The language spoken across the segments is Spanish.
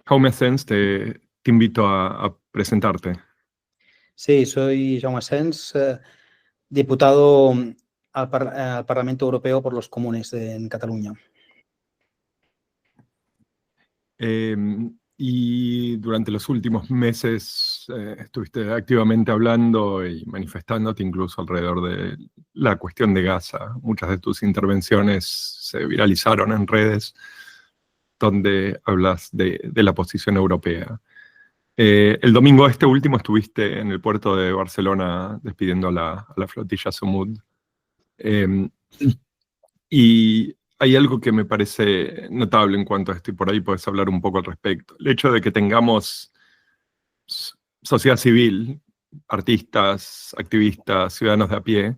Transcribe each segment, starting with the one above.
Jaume Asens, te invito a presentarte. Sí, soy Jaume Asens, diputado al Parlamento Europeo por los Comunes en Cataluña. Y durante los últimos meses estuviste activamente hablando y manifestándote incluso alrededor de la cuestión de Gaza. Muchas de tus intervenciones se viralizaron en redes donde hablas de la posición europea. El domingo último estuviste en el puerto de Barcelona despidiendo a la flotilla Sumud. Y hay algo que me parece notable en cuanto a esto, y por ahí podés hablar un poco al respecto. El hecho de que tengamos sociedad civil, artistas, activistas, ciudadanos de a pie,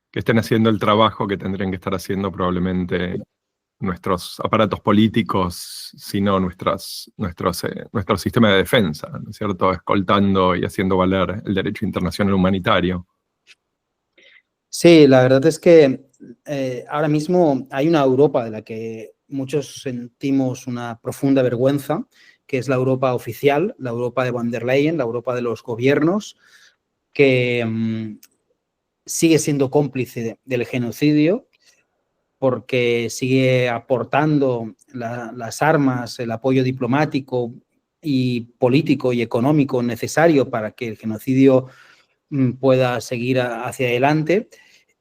que estén haciendo el trabajo que tendrían que estar haciendo probablemente nuestros aparatos políticos, sino nuestro sistema de defensa, ¿no es cierto? Escoltando y haciendo valer el derecho internacional humanitario. Sí, la verdad es que ahora mismo hay una Europa de la que muchos sentimos una profunda vergüenza, que es la Europa oficial, la Europa de von der Leyen, la Europa de los gobiernos, que sigue siendo cómplice del genocidio porque sigue aportando las armas, el apoyo diplomático y político y económico necesario para que el genocidio pueda seguir hacia adelante.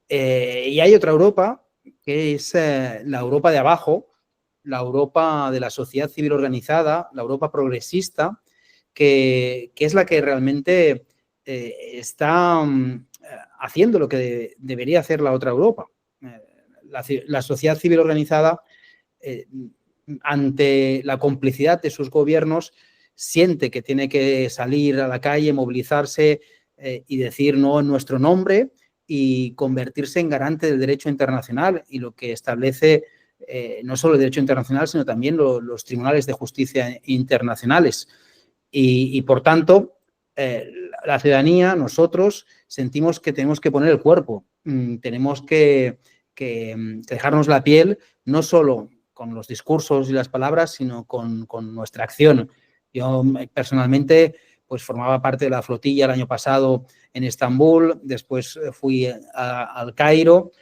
Y hay otra Europa, que es la Europa de abajo, la Europa de la sociedad civil organizada, la Europa progresista, que es la que realmente está haciendo lo que debería hacer la otra Europa. La sociedad civil organizada, ante la complicidad de sus gobiernos, siente que tiene que salir a la calle, movilizarse y decir no en nuestro nombre y convertirse en garante del derecho internacional y lo que establece no solo el derecho internacional, sino también los tribunales de justicia internacionales. Y por tanto, la ciudadanía, nosotros, sentimos que tenemos que poner el cuerpo, tenemos que dejarnos la piel, no solo con los discursos y las palabras, sino con nuestra acción. Yo personalmente pues formaba parte de la flotilla el año pasado en Estambul, después fui al Cairo,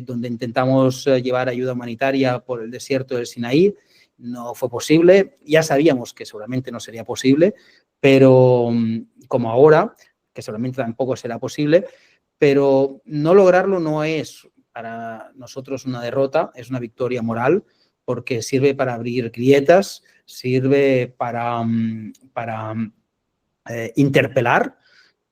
donde intentamos llevar ayuda humanitaria por el desierto del Sinaí. No fue posible, ya sabíamos que seguramente no sería posible, pero como ahora, que seguramente tampoco será posible, pero no lograrlo no es para nosotros una derrota, es una victoria moral, porque sirve para abrir grietas, sirve para interpelar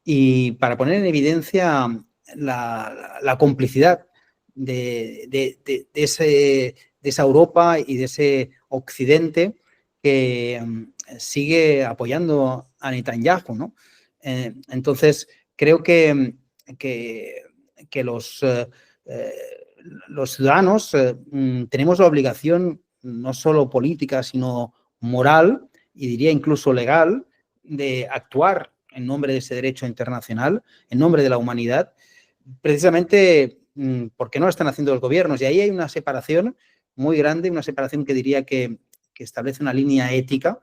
y para poner en evidencia la complicidad de esa Europa y de ese Occidente que sigue apoyando a Netanyahu, ¿no? Entonces, creo que los ciudadanos tenemos la obligación, no solo política, sino moral, y diría incluso legal, de actuar en nombre de ese derecho internacional, en nombre de la humanidad, precisamente porque no lo están haciendo los gobiernos. Y ahí hay una separación muy grande, una separación que diría que establece una línea ética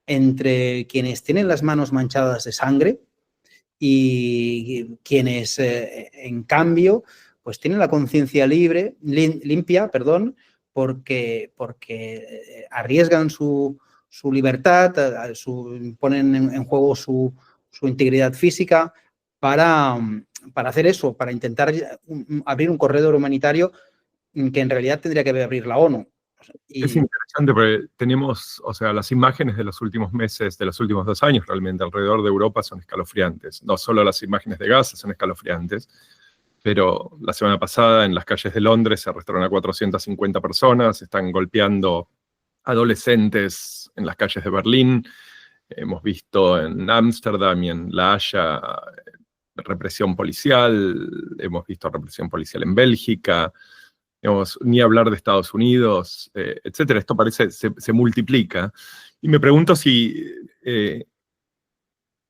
entre quienes tienen las manos manchadas de sangre y quienes, en cambio, pues tienen la conciencia limpia, porque arriesgan su libertad, ponen en juego su integridad física para hacer eso, para intentar abrir un corredor humanitario que en realidad tendría que abrir la ONU. Es interesante porque tenemos, o sea, las imágenes de los últimos meses, de los últimos 2 años realmente alrededor de Europa son escalofriantes. No solo las imágenes de Gaza son escalofriantes, pero la semana pasada en las calles de Londres se arrestaron a 450 personas, están golpeando adolescentes en las calles de Berlín. Hemos visto en Ámsterdam y en La Haya represión policial, hemos visto represión policial en Bélgica, digamos, ni hablar de Estados Unidos, etcétera. Esto parece se multiplica. Y me pregunto si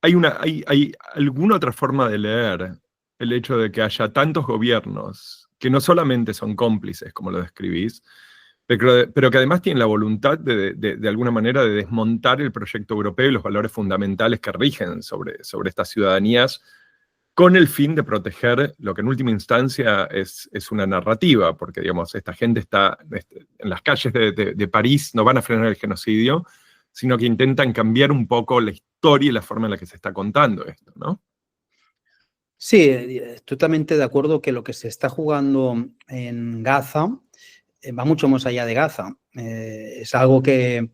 hay alguna otra forma de leer el hecho de que haya tantos gobiernos que no solamente son cómplices, como lo describís, pero que además tienen la voluntad de alguna manera de desmontar el proyecto europeo y los valores fundamentales que rigen sobre estas ciudadanías, con el fin de proteger lo que en última instancia es una narrativa, porque digamos, esta gente está en las calles de París, no van a frenar el genocidio, sino que intentan cambiar un poco la historia y la forma en la que se está contando esto, ¿no? Sí, totalmente de acuerdo que lo que se está jugando en Gaza va mucho más allá de Gaza. Es algo que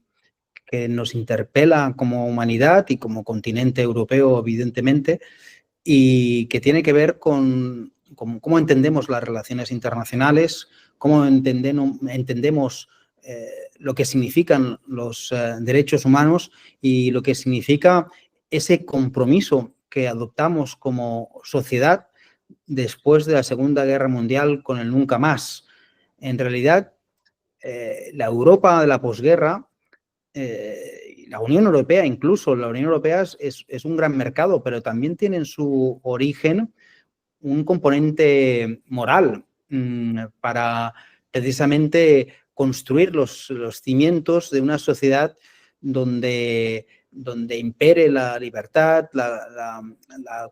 nos interpela como humanidad y como continente europeo, evidentemente, y que tiene que ver con cómo entendemos las relaciones internacionales, cómo entendemos lo que significan los derechos humanos y lo que significa ese compromiso que adoptamos como sociedad después de la Segunda Guerra Mundial con el nunca más. En realidad, la Europa de la posguerra, la Unión Europea, incluso la Unión Europea es un gran mercado, pero también tiene en su origen un componente moral para precisamente construir los cimientos de una sociedad donde impere la libertad, la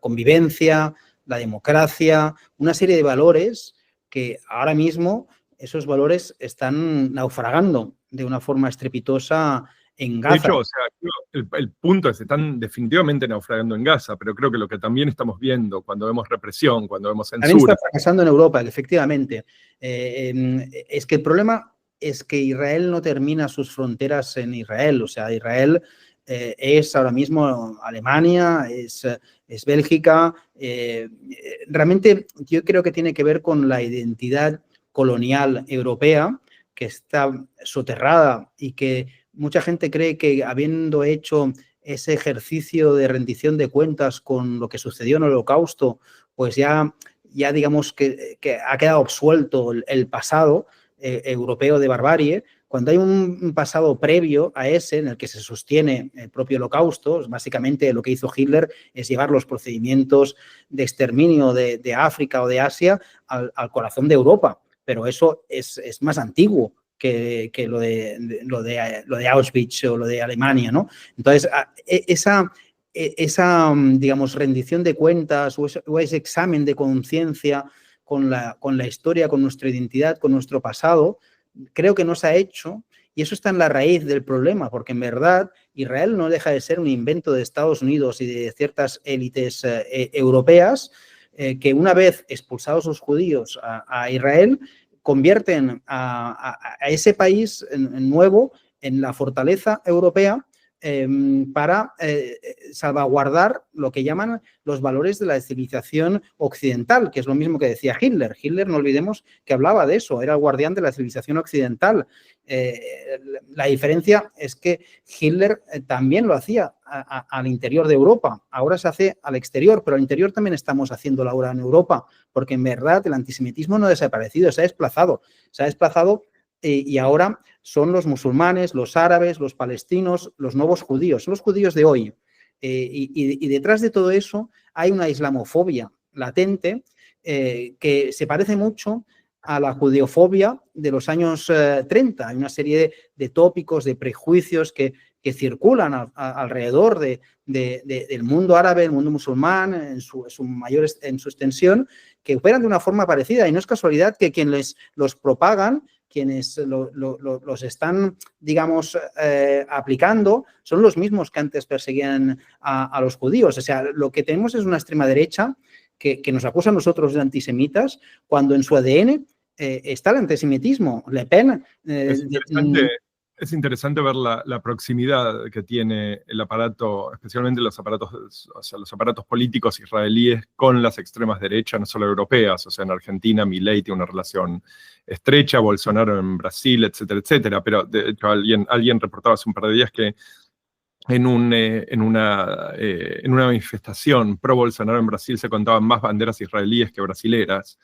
convivencia, la democracia, una serie de valores que ahora mismo esos valores están naufragando de una forma estrepitosa en Gaza. De hecho, o sea, el punto es que están definitivamente naufragando en Gaza, pero creo que lo que también estamos viendo cuando vemos represión, cuando vemos censura... También está fracasando en Europa, efectivamente. Es que el problema es que Israel no termina sus fronteras en Israel. O sea, Israel es ahora mismo Alemania, es Bélgica. Realmente yo creo que tiene que ver con la identidad colonial europea, que está soterrada y que mucha gente cree que habiendo hecho ese ejercicio de rendición de cuentas con lo que sucedió en el Holocausto, pues ya digamos que ha quedado absuelto el pasado europeo de barbarie, cuando hay un pasado previo a ese en el que se sostiene el propio Holocausto. Básicamente lo que hizo Hitler es llevar los procedimientos de exterminio de África o de Asia al corazón de Europa, pero eso es más antiguo que lo de Auschwitz o lo de Alemania, ¿no? Entonces, esa digamos, rendición de cuentas o ese examen de conciencia con la historia, con nuestra identidad, con nuestro pasado, creo que no se ha hecho, y eso está en la raíz del problema, porque en verdad Israel no deja de ser un invento de Estados Unidos y de ciertas élites europeas que una vez expulsados los judíos a Israel, convierten a ese país nuevo en la fortaleza europea para salvaguardar lo que llaman los valores de la civilización occidental, que es lo mismo que decía Hitler. Hitler, no olvidemos que hablaba de eso, era el guardián de la civilización occidental. La diferencia es que Hitler también lo hacía al interior de Europa, ahora se hace al exterior, pero al interior también estamos haciéndolo ahora en Europa, porque en verdad el antisemitismo no ha desaparecido, se ha desplazado y ahora son los musulmanes, los árabes, los palestinos, los nuevos judíos, son los judíos de hoy. Y detrás de todo eso hay una islamofobia latente que se parece mucho a la judeofobia de los años 30. Hay una serie de tópicos, de prejuicios que circulan alrededor del mundo árabe, el mundo musulmán, en su extensión, que operan de una forma parecida. Y no es casualidad que quienes los propagan, quienes los están, digamos, aplicando, son los mismos que antes perseguían a los judíos. O sea, lo que tenemos es una extrema derecha que nos acusa a nosotros de antisemitas, cuando en su ADN está el antisemitismo. Le Pen... Es interesante ver la proximidad que tiene el aparato, especialmente los aparatos políticos israelíes con las extremas derechas, no solo europeas. O sea, en Argentina Milei tiene una relación estrecha, Bolsonaro en Brasil, etcétera, etcétera. Pero de hecho alguien reportaba hace un par de días que en una manifestación pro Bolsonaro en Brasil se contaban más banderas israelíes que brasileras.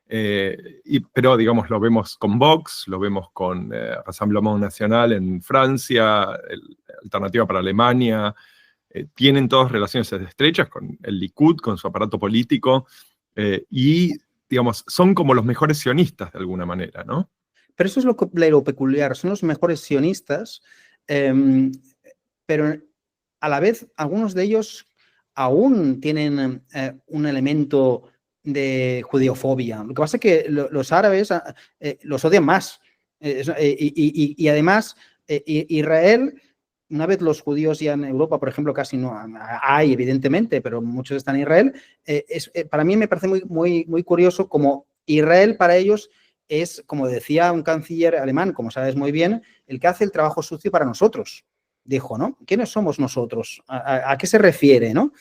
Pero digamos, lo vemos con Vox, lo vemos con Rassemblement National en Francia, Alternativa para Alemania, tienen todas relaciones estrechas con el Likud, con su aparato político, y digamos, son como los mejores sionistas de alguna manera, ¿no? Pero eso es lo peculiar, son los mejores sionistas, pero a la vez algunos de ellos aún tienen un elemento de judeofobia. Lo que pasa es que los árabes los odian más. Y además, Israel, una vez los judíos ya en Europa, por ejemplo, casi no hay, evidentemente, pero muchos están en Israel, para mí me parece muy curioso como Israel para ellos es, como decía un canciller alemán, como sabes muy bien, el que hace el trabajo sucio para nosotros. Dijo, ¿no? ¿Quiénes somos nosotros? ¿A qué se refiere, no?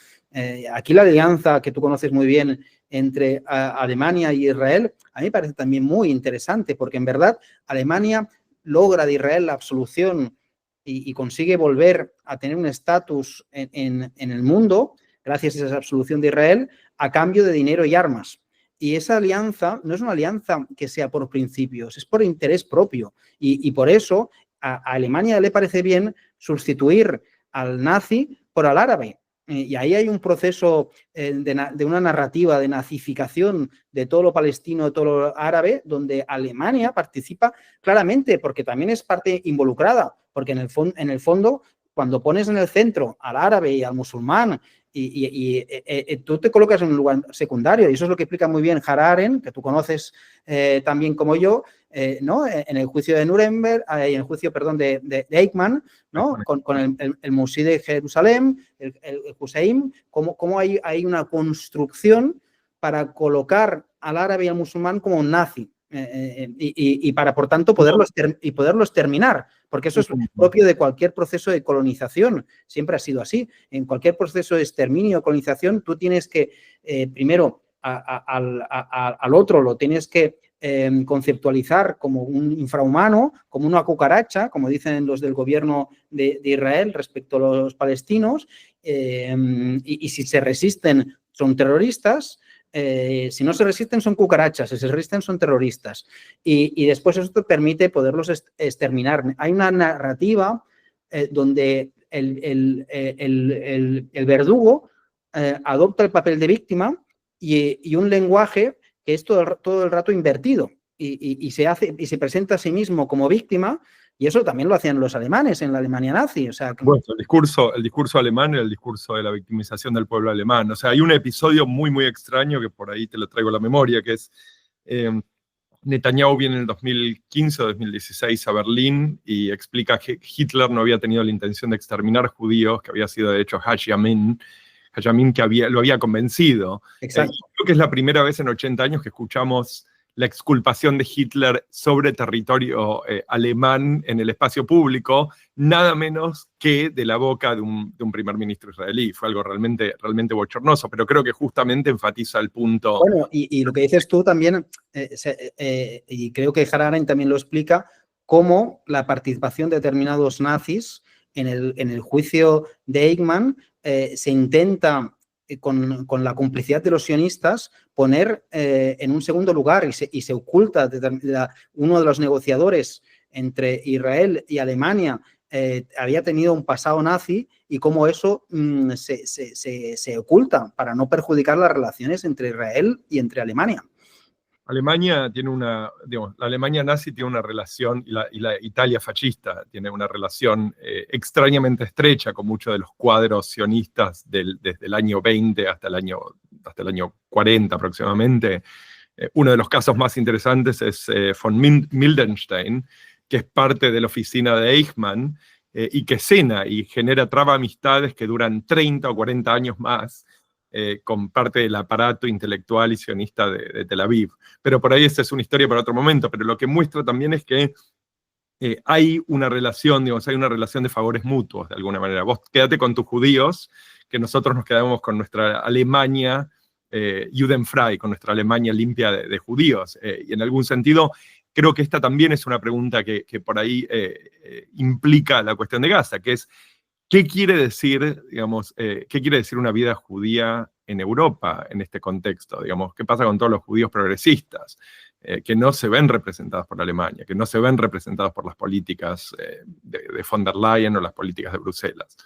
Aquí la alianza que tú conoces muy bien entre Alemania y Israel, a mí me parece también muy interesante, porque en verdad Alemania logra de Israel la absolución y consigue volver a tener un estatus en el mundo, gracias a esa absolución de Israel, a cambio de dinero y armas. Y esa alianza no es una alianza que sea por principios, es por interés propio. Y por eso a Alemania le parece bien sustituir al nazi por al árabe. Y ahí hay un proceso de una narrativa de nazificación de todo lo palestino, de todo lo árabe, donde Alemania participa claramente, porque también es parte involucrada, porque en el fondo, cuando pones en el centro al árabe y al musulmán, tú te colocas en un lugar secundario, y eso es lo que explica muy bien Hannah Arendt, que tú conoces también como yo, ¿no? En el juicio de Nuremberg, en el juicio, perdón, de Eichmann, ¿no? Con el Musí de Jerusalén, el Hussein, cómo hay una construcción para colocar al árabe y al musulmán como un nazi. Y para, por tanto, poderlos terminar, porque eso es propio de cualquier proceso de colonización, siempre ha sido así. En cualquier proceso de exterminio o colonización, tú tienes que, primero, al otro lo tienes que conceptualizar como un infrahumano, como una cucaracha, como dicen los del gobierno de Israel respecto a los palestinos, y si se resisten son terroristas. Si no se resisten son cucarachas, si se resisten son terroristas. Y después eso te permite poderlos exterminar. Hay una narrativa donde el verdugo adopta el papel de víctima y un lenguaje que es todo el rato invertido y se presenta a sí mismo como víctima. Y eso también lo hacían los alemanes en la Alemania nazi. O sea, bueno, el discurso alemán era el discurso de la victimización del pueblo alemán. O sea, hay un episodio muy extraño que por ahí te lo traigo a la memoria, que es Netanyahu viene en el 2015 o 2016 a Berlín y explica que Hitler no había tenido la intención de exterminar judíos, que había sido de hecho Haji Amin que lo había convencido. Creo que es la primera vez en 80 años que escuchamos la exculpación de Hitler sobre territorio alemán en el espacio público, nada menos que de la boca de un primer ministro israelí. Fue algo realmente bochornoso, pero creo que justamente enfatiza el punto. Bueno, y lo que dices tú también, y creo que Hannah Arendt también lo explica, cómo la participación de determinados nazis en el juicio de Eichmann se intenta, con la complicidad de los sionistas, poner en un segundo lugar y se oculta uno de los negociadores entre Israel y Alemania había tenido un pasado nazi y cómo eso se oculta para no perjudicar las relaciones entre Israel y entre Alemania. Alemania tiene la Alemania nazi tiene una relación, y la Italia fascista tiene una relación extrañamente estrecha con muchos de los cuadros sionistas desde el año 20 hasta el año 40 aproximadamente. Uno de los casos más interesantes es von Mildenstein, que es parte de la oficina de Eichmann y que cena y traba amistades que duran 30 o 40 años más, con parte del aparato intelectual y sionista de Tel Aviv. Pero por ahí esa es una historia para otro momento, pero lo que muestra también es que hay una relación, hay una relación de favores mutuos, de alguna manera. Vos quédate con tus judíos, que nosotros nos quedamos con nuestra Alemania Judenfrei, con nuestra Alemania limpia de judíos. Y en algún sentido, creo que esta también es una pregunta que por ahí implica la cuestión de Gaza, que es, ¿qué quiere decir, qué quiere decir una vida judía en Europa en este contexto? ¿Qué pasa con todos los judíos progresistas que no se ven representados por Alemania, que no se ven representados por las políticas de von der Leyen o las políticas de Bruselas?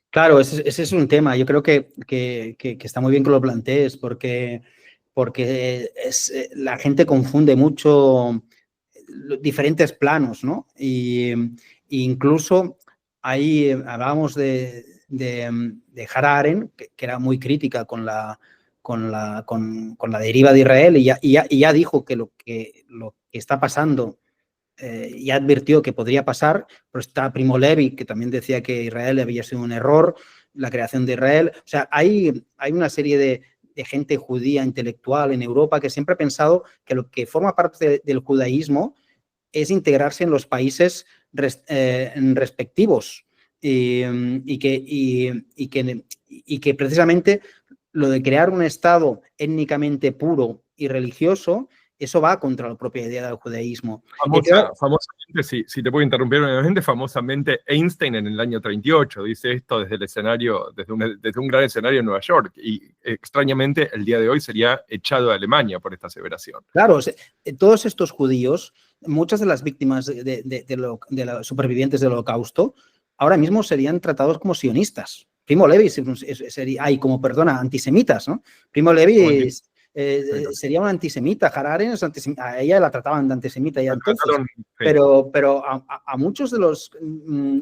Claro, ese es un tema. Yo creo que está muy bien que lo plantees porque la gente confunde mucho diferentes planos, ¿no? Y incluso ahí hablábamos de Hannah Arendt, que era muy crítica con la deriva de Israel, y ya dijo que lo que está pasando, ya advirtió que podría pasar, pero está Primo Levi, que también decía que Israel había sido un error, la creación de Israel. O sea, hay una serie de gente judía intelectual en Europa que siempre ha pensado que lo que forma parte del judaísmo es integrarse en los países respectivos y que precisamente lo de crear un Estado étnicamente puro y religioso, eso va contra la propia idea del judaísmo. Famosamente, si te puedo interrumpir nuevamente, famosamente Einstein en el año 38 dice esto desde el escenario, desde un gran escenario en Nueva York, y extrañamente el día de hoy sería echado de Alemania por esta aseveración. Claro, todos estos judíos, muchas de las víctimas de los supervivientes del Holocausto, ahora mismo serían tratados como sionistas. Primo Levi sería, antisemitas, ¿no? Primo Levi sería un antisemita, Hannah Arendt es antisemita, a ella la trataban de antisemita ya entonces, pero a muchos de los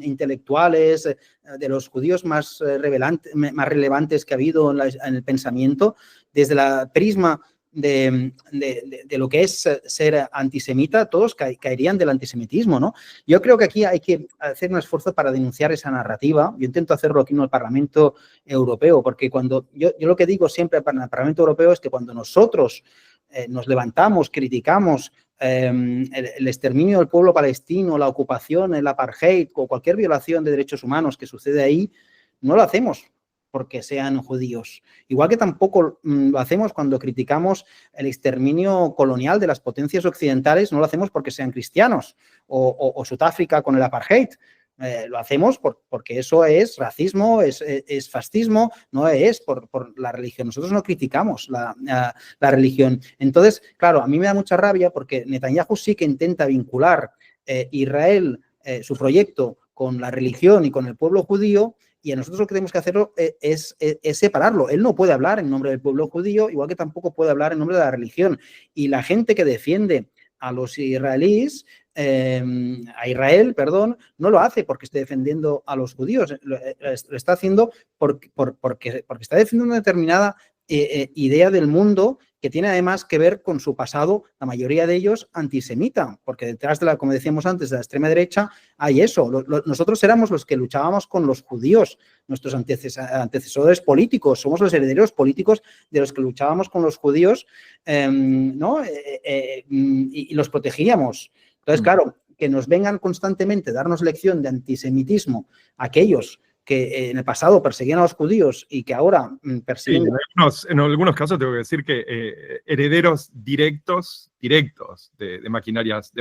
intelectuales, de los judíos más relevantes que ha habido en el pensamiento, desde la prisma de lo que es ser antisemita, todos caerían del antisemitismo, ¿no? Yo creo que aquí hay que hacer un esfuerzo para denunciar esa narrativa. Yo intento hacerlo aquí en el Parlamento Europeo, porque cuando yo lo que digo siempre en el Parlamento Europeo es que cuando nosotros nos levantamos, criticamos el exterminio del pueblo palestino, la ocupación, el apartheid o cualquier violación de derechos humanos que sucede ahí, no lo hacemos porque sean judíos. Igual que tampoco lo hacemos cuando criticamos el exterminio colonial de las potencias occidentales, no lo hacemos porque sean cristianos, o Sudáfrica con el apartheid. Lo hacemos porque eso es racismo, es fascismo, no es por la religión. Nosotros no criticamos la religión. Entonces, claro, a mí me da mucha rabia porque Netanyahu sí que intenta vincular Israel, su proyecto, con la religión y con el pueblo judío, y a nosotros lo que tenemos que hacerlo es separarlo. Él no puede hablar en nombre del pueblo judío, igual que tampoco puede hablar en nombre de la religión. Y la gente que defiende a los israelíes, a Israel, perdón, no lo hace porque esté defendiendo a los judíos, lo está haciendo porque está defendiendo una determinada idea del mundo que tiene además que ver con su pasado, la mayoría de ellos antisemita, porque detrás de como decíamos antes, de la extrema derecha hay eso. Nosotros éramos los que luchábamos con los judíos, nuestros antecesores políticos, somos los herederos políticos de los que luchábamos con los judíos, ¿no? Y los protegíamos. Entonces, claro, que nos vengan constantemente a darnos lección de antisemitismo aquellos que en el pasado perseguían a los judíos y que ahora persiguen... Sí, en algunos casos tengo que decir que herederos directos de maquinarias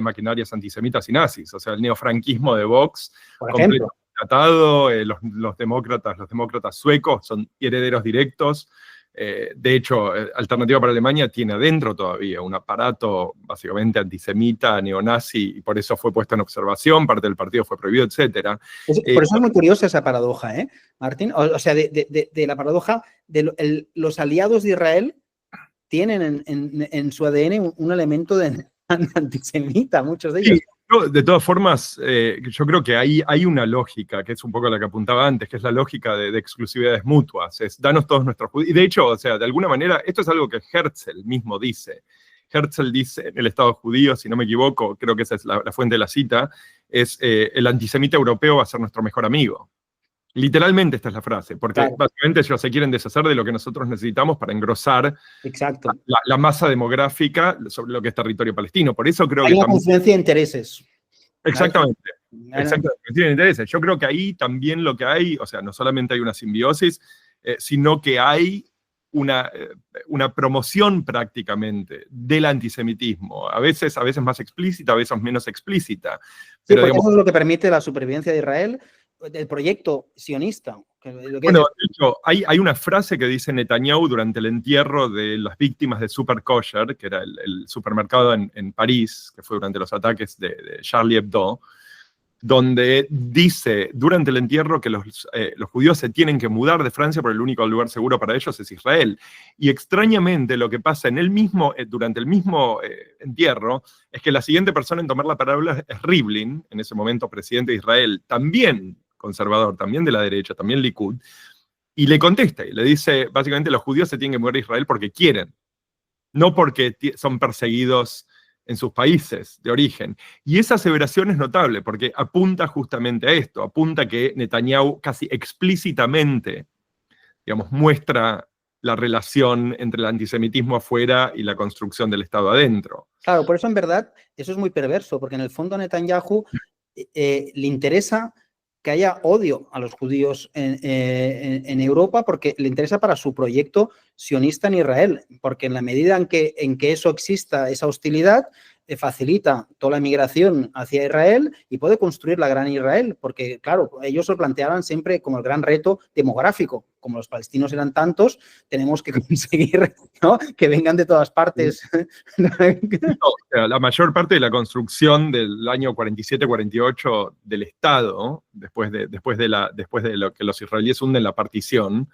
antisemitas y nazis, o sea, el neofranquismo de Vox, por ejemplo, tratado, los demócratas suecos son herederos directos. De hecho, Alternativa para Alemania tiene adentro todavía un aparato básicamente antisemita, neonazi, y por eso fue puesto en observación, parte del partido fue prohibido, etc. Por eso es muy curiosa esa paradoja, Martín? O sea, de la paradoja de los aliados de Israel tienen en su ADN un elemento de antisemita, muchos de ellos. Sí. De todas formas, yo creo que hay una lógica, que es un poco la que apuntaba antes, que es la lógica de exclusividades mutuas, es danos todos nuestros judíos. Y de hecho, o sea, de alguna manera, esto es algo que Herzl mismo dice. Herzl dice en el Estado judío, si no me equivoco, creo que esa es la fuente de la cita, es el antisemita europeo va a ser nuestro mejor amigo. Literalmente esta es la frase, porque básicamente ellos se quieren deshacer de lo que nosotros necesitamos para engrosar la masa demográfica sobre lo que es territorio palestino. Por eso creo hay una confluencia de intereses. Exactamente. Tienen intereses. Yo creo que ahí también lo que hay, o sea, no solamente hay una simbiosis, sino que hay una promoción prácticamente del antisemitismo, a veces más explícita, a veces menos explícita. Pero digamos, eso es lo que permite la supervivencia de Israel, del proyecto sionista. Bueno, de hecho, hay una frase que dice Netanyahu durante el entierro de las víctimas de Super Kosher, que era el supermercado en París, que fue durante los ataques de Charlie Hebdo, donde dice durante el entierro que los judíos se tienen que mudar de Francia porque el único lugar seguro para ellos es Israel. Y extrañamente lo que pasa durante el mismo entierro es que la siguiente persona en tomar la palabra es Rivlin, en ese momento presidente de Israel, también conservador, también de la derecha, también Likud, y le contesta y le dice, básicamente, los judíos se tienen que mudar a Israel porque quieren, no porque son perseguidos en sus países de origen. Y esa aseveración es notable porque apunta justamente a esto, apunta que Netanyahu casi explícitamente, digamos, muestra la relación entre el antisemitismo afuera y la construcción del Estado adentro. Claro, por eso en verdad eso es muy perverso, porque en el fondo a Netanyahu le interesa que haya odio a los judíos en Europa, porque le interesa para su proyecto sionista en Israel, porque en la medida en que eso exista, esa hostilidad, facilita toda la migración hacia Israel y puede construir la gran Israel, porque claro, ellos lo planteaban siempre como el gran reto demográfico. Como los palestinos eran tantos, tenemos que conseguir, ¿no?, que vengan de todas partes. No, o sea, la mayor parte de la construcción del año 47-48 del Estado, después de lo que los israelíes hunden la partición,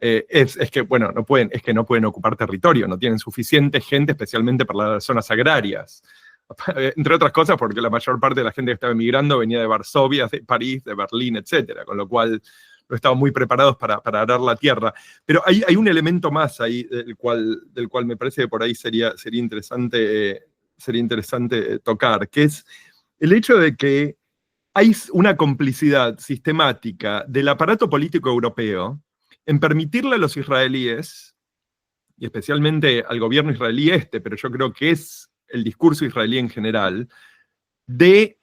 es que, bueno, no pueden ocupar territorio, no tienen suficiente gente, especialmente para las zonas agrarias. Entre otras cosas, porque la mayor parte de la gente que estaba emigrando venía de Varsovia, de París, de Berlín, etcétera, con lo cual no estaban muy preparados para arar la tierra. Pero hay un elemento más ahí del cual me parece que por ahí sería interesante tocar, que es el hecho de que hay una complicidad sistemática del aparato político europeo en permitirle a los israelíes, y especialmente al gobierno israelí pero yo creo que es el discurso israelí en general, de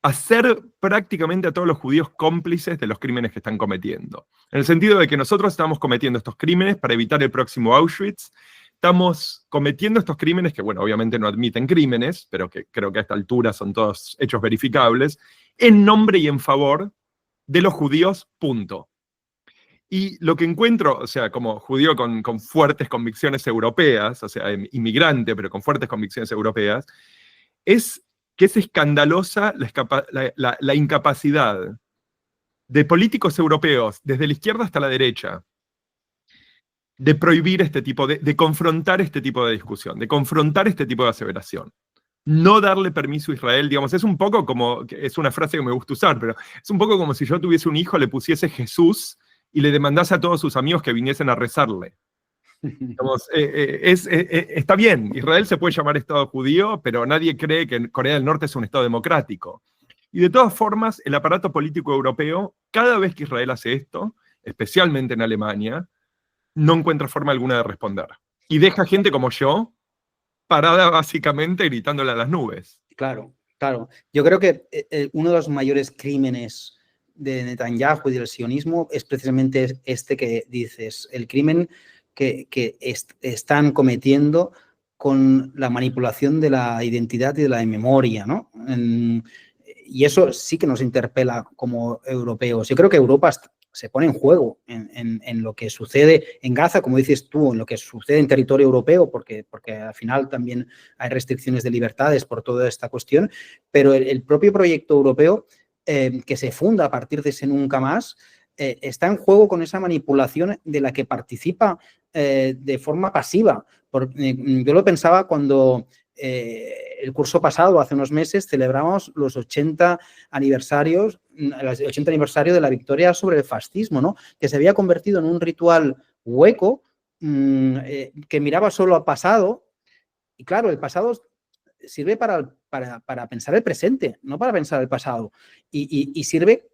hacer prácticamente a todos los judíos cómplices de los crímenes que están cometiendo. En el sentido de que nosotros estamos cometiendo estos crímenes para evitar el próximo Auschwitz, estamos cometiendo estos crímenes que, bueno, obviamente no admiten crímenes, pero que creo que a esta altura son todos hechos verificables, en nombre y en favor de los judíos, punto. Y lo que encuentro, o sea, como judío con fuertes convicciones europeas, o sea, inmigrante, pero con fuertes convicciones europeas, es que es escandalosa la incapacidad de políticos europeos, desde la izquierda hasta la derecha, de prohibir este tipo de confrontar este tipo de discusión, de confrontar este tipo de aseveración. No darle permiso a Israel, digamos, es un poco como, es una frase que me gusta usar, pero es un poco como si yo tuviese un hijo, le pusiese Jesús y le demandase a todos sus amigos que viniesen a rezarle. Digamos, está bien, Israel se puede llamar Estado judío, pero nadie cree que Corea del Norte es un Estado democrático. Y de todas formas, el aparato político europeo, cada vez que Israel hace esto, especialmente en Alemania, no encuentra forma alguna de responder. Y deja gente como yo parada básicamente gritándole a las nubes. Claro, claro. Yo creo que uno de los mayores crímenes de Netanyahu y del sionismo es precisamente este que dices, el crimen que están cometiendo con la manipulación de la identidad y de la memoria, ¿no? Y eso sí que nos interpela como europeos. Yo creo que Europa se pone en juego en lo que sucede en Gaza, como dices tú, en lo que sucede en territorio europeo, porque al final también hay restricciones de libertades por toda esta cuestión, pero el propio proyecto europeo que se funda a partir de ese nunca más, está en juego con esa manipulación de la que participa de forma pasiva. Yo lo pensaba cuando el curso pasado, hace unos meses, celebramos los 80 aniversarios, el 80 aniversario de la victoria sobre el fascismo, ¿no? Que se había convertido en un ritual hueco que miraba solo al pasado. Y claro, el pasado sirve para pensar el presente, no para pensar el pasado. Y sirve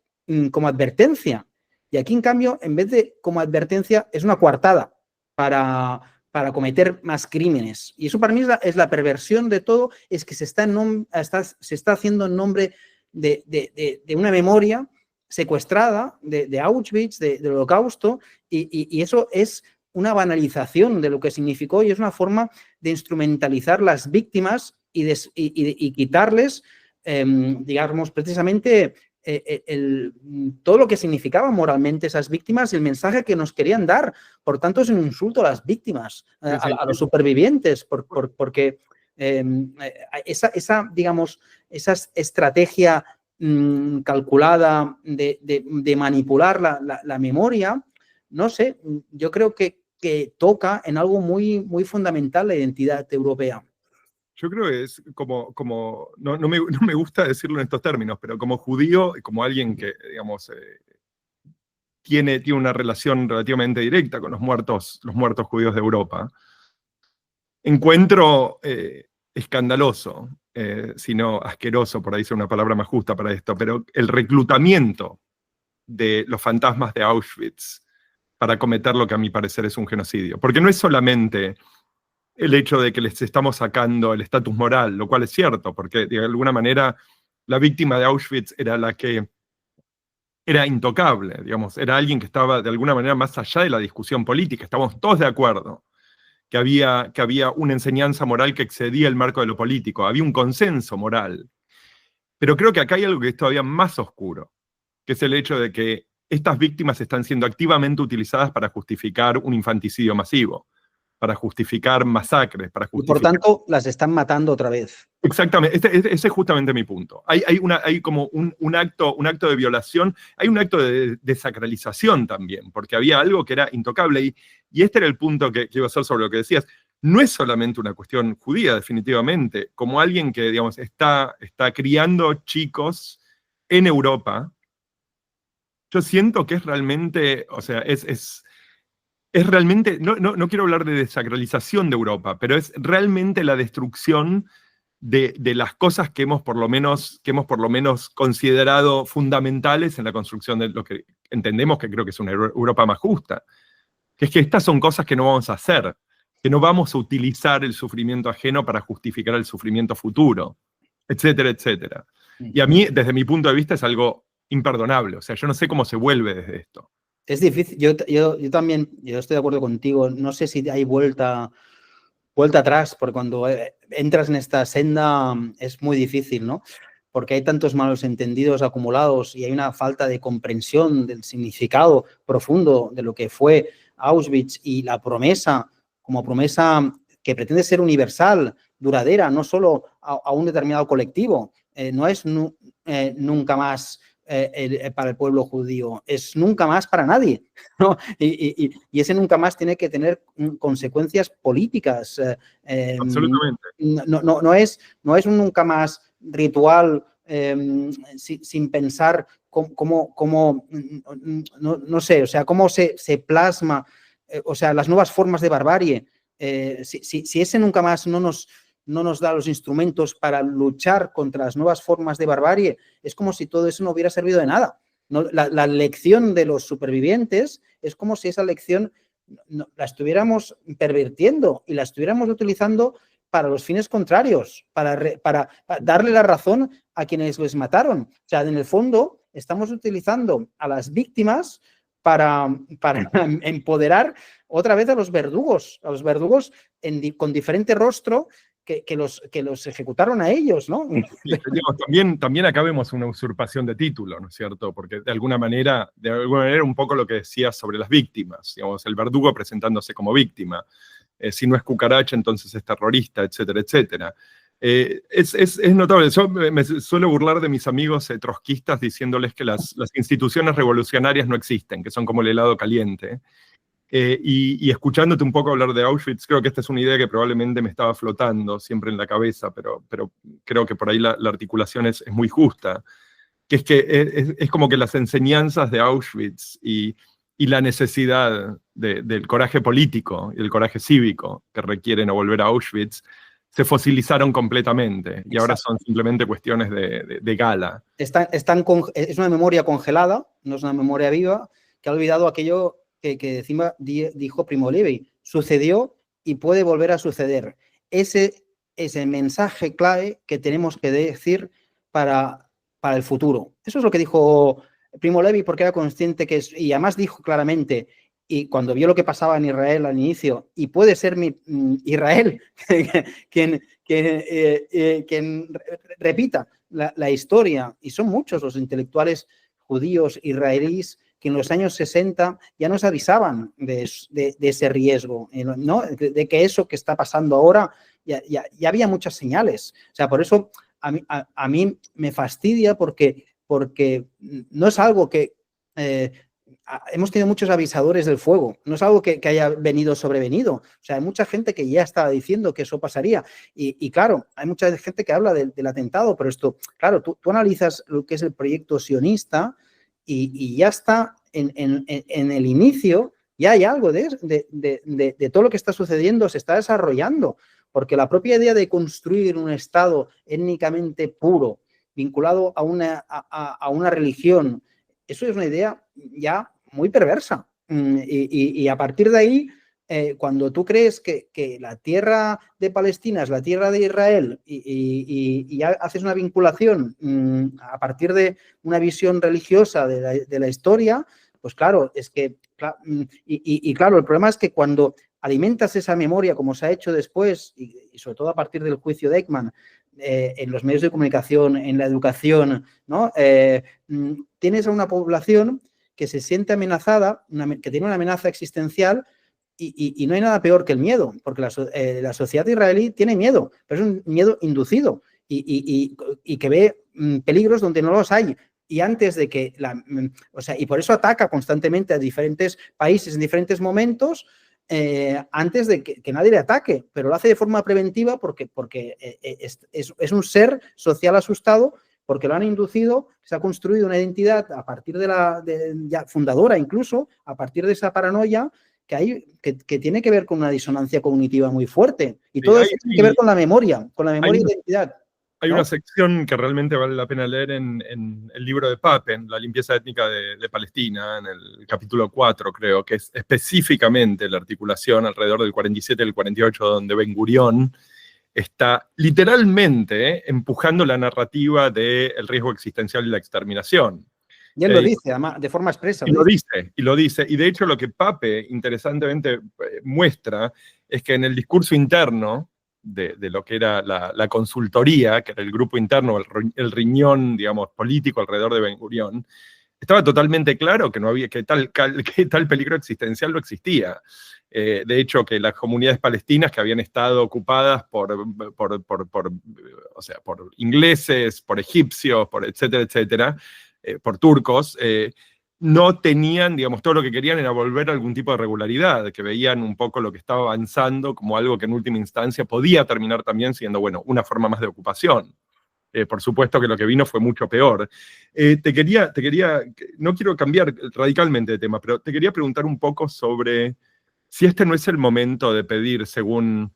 como advertencia. Y aquí, en cambio, en vez de como advertencia, es una coartada para cometer más crímenes. Y eso para mí es la perversión de todo, es que se está haciendo en nombre de una memoria secuestrada de Auschwitz, del Holocausto, y eso es una banalización de lo que significó y es una forma de instrumentalizar las víctimas y quitarles, digamos, precisamente todo lo que significaban moralmente esas víctimas y el mensaje que nos querían dar. Por tanto, es un insulto a las víctimas, a los supervivientes, porque esa estrategia calculada de manipular la memoria, no sé, yo creo que toca en algo muy, muy fundamental la identidad europea. Yo creo que es no me gusta decirlo en estos términos, pero como judío, como alguien que, digamos, tiene una relación relativamente directa con los muertos judíos de Europa, encuentro escandaloso, si no asqueroso, por ahí es una palabra más justa para esto, pero el reclutamiento de los fantasmas de Auschwitz para cometer lo que a mi parecer es un genocidio. Porque no es solamente el hecho de que les estamos sacando el estatus moral, lo cual es cierto, porque de alguna manera la víctima de Auschwitz era la que era intocable, digamos, era alguien que estaba de alguna manera más allá de la discusión política, estábamos todos de acuerdo que había una enseñanza moral que excedía el marco de lo político, había un consenso moral. Pero creo que acá hay algo que es todavía más oscuro, que es el hecho de que estas víctimas están siendo activamente utilizadas para justificar un infanticidio masivo, para justificar masacres, para justificar... Y por tanto, las están matando otra vez. Exactamente, ese es justamente mi punto. Hay como un acto de violación, hay un acto de desacralización también, porque había algo que era intocable, y este era el punto que iba a hacer sobre lo que decías. No es solamente una cuestión judía, definitivamente, como alguien que, digamos, está criando chicos en Europa, yo siento que es realmente, o sea, es realmente, no quiero hablar de desacralización de Europa, pero es realmente la destrucción de las cosas que hemos por lo menos considerado fundamentales en la construcción de lo que entendemos que creo que es una Europa más justa. Que es que estas son cosas que no vamos a hacer, que no vamos a utilizar el sufrimiento ajeno para justificar el sufrimiento futuro, etcétera, etcétera. Y a mí, desde mi punto de vista, es algo imperdonable. O sea, yo no sé cómo se vuelve desde esto. Es difícil. Yo también, yo estoy de acuerdo contigo. No sé si hay vuelta atrás, porque cuando entras en esta senda es muy difícil, ¿no? Porque hay tantos malos entendidos acumulados y hay una falta de comprensión del significado profundo de lo que fue Auschwitz y la promesa, como promesa que pretende ser universal, duradera, no solo a un determinado colectivo. No es nunca más para el pueblo judío, es nunca más para nadie, ¿no? Y ese nunca más tiene que tener consecuencias políticas. Absolutamente. No es un nunca más ritual sin pensar cómo no sé, o sea, cómo se plasma, o sea, las nuevas formas de barbarie. Si ese nunca más no nos da los instrumentos para luchar contra las nuevas formas de barbarie, es como si todo eso no hubiera servido de nada. ¿No? La lección de los supervivientes es como si esa lección la estuviéramos pervirtiendo y la estuviéramos utilizando para los fines contrarios, para darle la razón a quienes les mataron. O sea, en el fondo estamos utilizando a las víctimas para empoderar otra vez a los verdugos con diferente rostro que los ejecutaron a ellos, ¿no? También acá vemos una usurpación de título, ¿no es cierto? Porque de alguna manera un poco lo que decías sobre las víctimas, digamos, el verdugo presentándose como víctima. Si no es cucaracha, entonces es terrorista, etcétera, etcétera. Es notable. Yo me suelo burlar de mis amigos trotskistas diciéndoles que las instituciones revolucionarias no existen, que son como el helado caliente. Y escuchándote un poco hablar de Auschwitz, creo que esta es una idea que probablemente me estaba flotando siempre en la cabeza, pero creo que por ahí la articulación es muy justa, que es como que las enseñanzas de Auschwitz y la necesidad del coraje político y el coraje cívico que requieren a volver a Auschwitz se fosilizaron completamente. Exacto. Y ahora son simplemente cuestiones de gala. Es una memoria congelada, no es una memoria viva, que ha olvidado aquello que encima dijo Primo Levi, sucedió y puede volver a suceder. Ese es el mensaje clave que tenemos que decir para el futuro. Eso es lo que dijo Primo Levi, porque era consciente que y además dijo claramente, y cuando vio lo que pasaba en Israel al inicio, y puede ser Israel quien repita la historia, y son muchos los intelectuales judíos israelíes que en los años 60 ya nos avisaban de ese riesgo, ¿no? De que eso que está pasando ahora, ya había muchas señales. O sea, por eso a mí me fastidia porque no es algo que... hemos tenido muchos avisadores del fuego, no es algo que haya venido sobrevenido. O sea, hay mucha gente que ya estaba diciendo que eso pasaría. Y claro, hay mucha gente que habla del atentado, pero esto, claro, tú analizas lo que es el proyecto sionista y ya está en el inicio, ya hay algo de todo lo que está sucediendo, se está desarrollando, porque la propia idea de construir un Estado étnicamente puro, vinculado a una religión, eso es una idea ya muy perversa. Y a partir de ahí, cuando tú crees que la tierra de Palestina es la tierra de Israel y haces una vinculación a partir de una visión religiosa de la historia, pues claro, es que... claro, el problema es que cuando alimentas esa memoria, como se ha hecho después, y sobre todo a partir del juicio de Eichmann, en los medios de comunicación, en la educación, ¿no? Tienes a una población que se siente amenazada, que tiene una amenaza existencial y no hay nada peor que el miedo, porque la sociedad israelí tiene miedo, pero es un miedo inducido y que ve peligros donde no los hay. Y antes de que y por eso ataca constantemente a diferentes países en diferentes momentos, antes de que nadie le ataque, pero lo hace de forma preventiva porque es un ser social asustado, porque lo han inducido, se ha construido una identidad a partir ya fundadora incluso, a partir de esa paranoia que tiene que ver con una disonancia cognitiva muy fuerte. Y todo eso tiene que ver con la memoria de identidad. Hay una sección que realmente vale la pena leer en el libro de Papen, La limpieza étnica de Palestina, en el capítulo 4, creo, que es específicamente la articulación alrededor del 47 y el 48, donde Ben Gurión está literalmente empujando la narrativa del riesgo existencial y la exterminación. Y él lo dice, además, de forma expresa. Y lo dice. Y de hecho lo que Pape interesantemente muestra es que en el discurso interno de lo que era la consultoría, que era el grupo interno, el riñón, digamos, político alrededor de Ben Gurión, estaba totalmente claro que no había, que tal peligro existencial no existía. De hecho, que las comunidades palestinas que habían estado ocupadas por ingleses, por egipcios, por etcétera, por turcos, no tenían, digamos, todo lo que querían era volver a algún tipo de regularidad, que veían un poco lo que estaba avanzando como algo que en última instancia podía terminar también siendo, bueno, una forma más de ocupación. Por supuesto que lo que vino fue mucho peor. No quiero cambiar radicalmente de tema, pero te quería preguntar un poco sobre si este no es el momento de pedir, según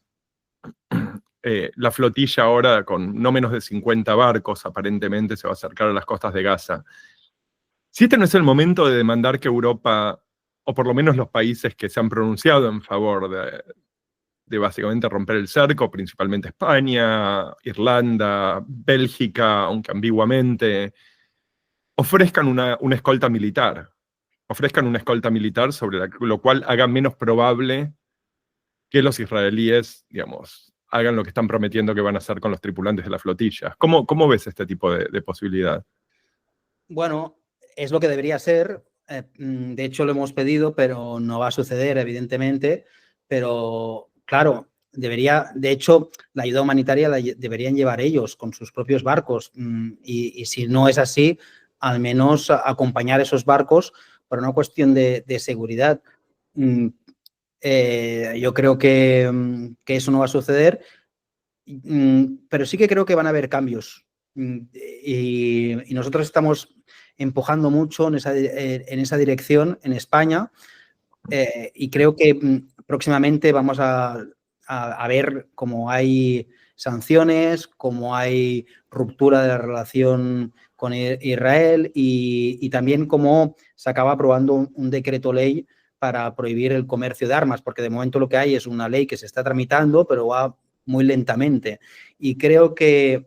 la flotilla ahora, con no menos de 50 barcos, aparentemente se va a acercar a las costas de Gaza. Si este no es el momento de demandar que Europa, o por lo menos los países que se han pronunciado en favor de básicamente romper el cerco, principalmente España, Irlanda, Bélgica, aunque ambiguamente, ofrezcan una escolta militar. Ofrezcan una escolta militar sobre lo cual haga menos probable que los israelíes, digamos, hagan lo que están prometiendo que van a hacer con los tripulantes de la flotilla. ¿Cómo ves este tipo de posibilidad? Bueno, es lo que debería ser. De hecho, lo hemos pedido, pero no va a suceder, evidentemente. Pero, claro, de hecho, la ayuda humanitaria la deberían llevar ellos con sus propios barcos. Y si no es así, al menos acompañar esos barcos por una cuestión de seguridad. Yo creo que eso no va a suceder, pero sí que creo que van a haber cambios. Y nosotros estamos empujando mucho en esa dirección en España, y creo que próximamente vamos a ver cómo hay sanciones, cómo hay ruptura de la relación con Israel y también cómo se acaba aprobando un decreto ley para prohibir el comercio de armas, porque de momento lo que hay es una ley que se está tramitando, pero va muy lentamente. Y creo que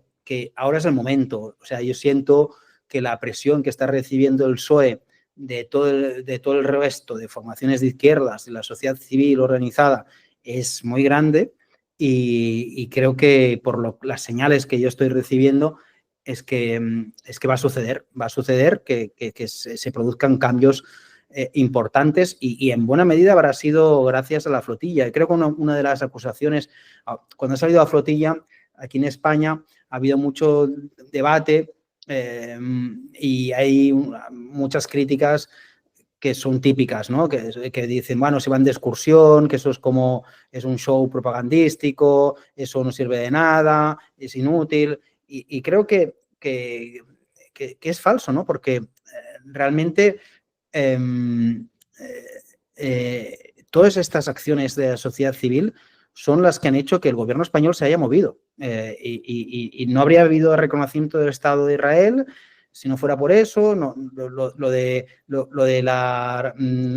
ahora es el momento. O sea, yo siento que la presión que está recibiendo el PSOE de todo el resto de formaciones de izquierdas, de la sociedad civil organizada, es muy grande y creo que por las señales que yo estoy recibiendo es que va a suceder que se produzcan cambios importantes y en buena medida habrá sido gracias a la flotilla. Y creo que una de las acusaciones, cuando ha salido la flotilla aquí en España, ha habido mucho debate y hay muchas críticas que son típicas, ¿no? Que dicen, bueno, se van de excursión, que eso es un show propagandístico, eso no sirve de nada, es inútil. Y creo que es falso, ¿no? Porque realmente todas estas acciones de la sociedad civil son las que han hecho que el gobierno español se haya movido. Y no habría habido reconocimiento del Estado de Israel si no fuera por eso. Lo de la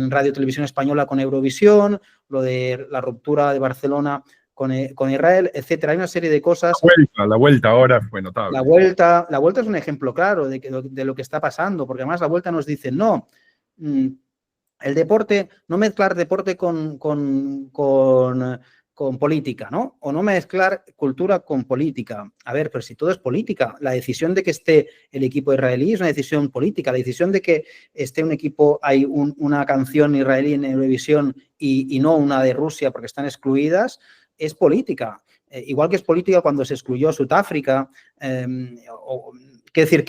Radio Televisión Española con Eurovisión, lo de la ruptura de Barcelona con Israel, etcétera. Hay una serie de cosas. La vuelta ahora fue notable. La vuelta es un ejemplo claro de lo que está pasando, porque además la vuelta nos dice, no, el deporte, no mezclar deporte con política, ¿no? O no mezclar cultura con política. A ver, pero si todo es política, la decisión de que esté el equipo israelí es una decisión política, la decisión de que esté un equipo, hay una canción israelí en Eurovisión y no una de Rusia porque están excluidas, es política. Igual que es política cuando se excluyó Sudáfrica. Quiero decir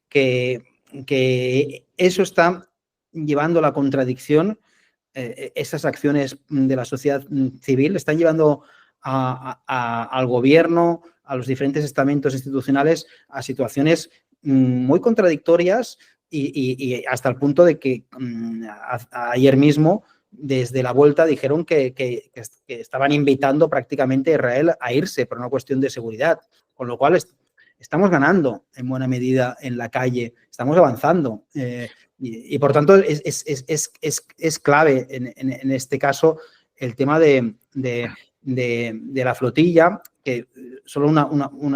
que eso está llevando la contradicción. Esas acciones de la sociedad civil están llevando al gobierno, a los diferentes estamentos institucionales, a situaciones muy contradictorias y hasta el punto de que ayer mismo, desde la vuelta, dijeron que estaban invitando prácticamente a Israel a irse por una cuestión de seguridad, con lo cual estamos ganando en buena medida en la calle, estamos avanzando. Y por tanto, es clave en este caso el tema de la flotilla, que solo un